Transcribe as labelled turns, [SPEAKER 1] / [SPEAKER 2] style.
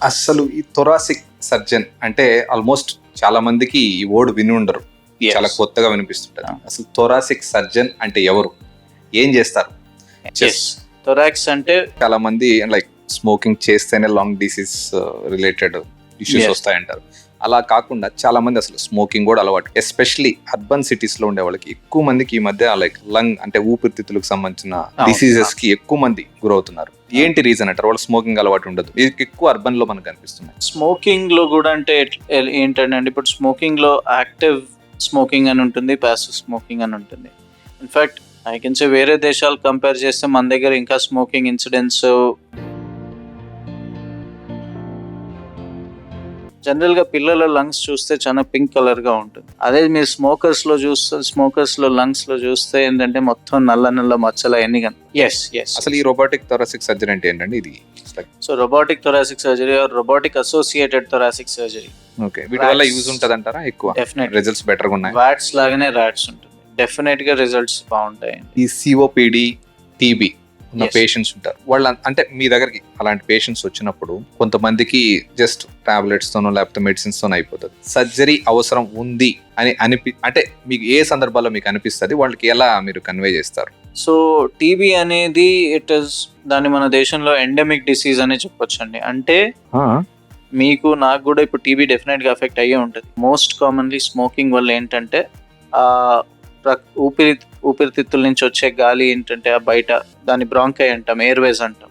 [SPEAKER 1] అసలు ఈ thoracic surgeon అంటే ఆల్మోస్ట్ చాలా మందికి ఈ వర్డ్ విని ఉండరు, చాలా కొత్తగా వినిపిస్తుంటారు. అసలు థొరాసిక్ సర్జన్ అంటే ఎవరు, ఏం చేస్తారు?
[SPEAKER 2] థొరాక్స్ అంటే
[SPEAKER 1] చాలా మంది లైక్ స్మోకింగ్ చేస్తేనే లంగ్ డిసీజ్ రిలేటెడ్ ఇష్యూస్ వస్తాయంటారు. అలా కాకుండా చాలా మంది అసలు స్మోకింగ్ కూడా అలవాటు, ఎస్పెషలీ అర్బన్ సిటీస్ లో ఉండే వాళ్ళకి ఎక్కువ మందికి ఈ మధ్య లైక్ లంగ్ అంటే ఊపిరితిత్తులకు సంబంధించిన డిసీజెస్ కి ఎక్కువ మంది గురవుతున్నారు. ఏంటి రీజన్ అంటారు? వాళ్ళు స్మోకింగ్ అలవాటు ఉండదు, ఇది ఎక్కువ అర్బన్ లో మనకు కనిపిస్తుంది.
[SPEAKER 2] స్మోకింగ్ లో కూడా అంటే ఏంటంటే ఇప్పుడు స్మోకింగ్ లో యాక్టివ్ స్మోకింగ్ అని ఉంటుంది, ప్యాసివ్ స్మోకింగ్ అని ఉంటుంది. ఇన్ఫాక్ట్ ఐ కెన్ సే వేరే దేశాలు కంపేర్ చేస్తే మన దగ్గర ఇంకా స్మోకింగ్ ఇన్సిడెంట్స్ జనరల్ గా పిల్లల లంగ్స్ చూస్తే చాలా పింక్ కలర్ గా ఉంటుంది. అదే మీరు స్మోకర్స్ లో లంగ్స్ లో చూస్తే ఏంటంటే మొత్తం నల్ల నల్ల మచ్చలు అన్ని.
[SPEAKER 1] అసలు ఈ రోబోటిక్ థొరాసిక్ సర్జరీ అంటే ఏంటంటే ఇది?
[SPEAKER 2] So robotic thoracic surgery or robotic associated thoracic surgery.
[SPEAKER 1] Okay, వీటి వల్ల యూజ్ ఉంటది అంటారా? ఎక్కువ
[SPEAKER 2] డెఫినెట్
[SPEAKER 1] రిజల్ట్స్ బెటర్ గా ఉన్నాయి.
[SPEAKER 2] వాట్స్ లాగానే రాట్స్ ఉంటుంది, డెఫినెట్ గా రిజల్ట్స్ బాగుంటాయి.
[SPEAKER 1] ఈ సిఓపిడి, టీబీ ఉన్న పేషెంట్స్ ఉంటారు, వాళ్ళ అంటే మీ దగ్గరికి అలాంటి పేషెంట్స్ వచ్చినప్పుడు కొంతమందికి జస్ట్ టాబ్లెట్స్ తోనో లేకపోతే మెడిసిన్స్ తోనో అయిపోతుంది. సర్జరీ అవసరం ఉంది అని అంటే మీకు ఏ సందర్భాల్లో మీకు అనిపిస్తుంది, వాళ్ళకి ఎలా మీరు కన్వే చేస్తారు?
[SPEAKER 2] సో టీబీ అనేది దాన్ని మన దేశంలో ఎండమిక్ డిసీజ్ అని చెప్పొచ్చండి. అంటే మీకు నాకు కూడా ఇప్పుడు టీబీ డెఫినెట్ గా అఫెక్ట్ అయ్యే ఉంటుంది. మోస్ట్ కామన్లీ స్మోకింగ్ వల్ల ఏంటంటే ఊపిరితిత్తుల నుంచి వచ్చే గాలి ఏంటంటే బయట దాన్ని బ్రాంకై అంటాం, ఎయిర్వేస్ అంటాం.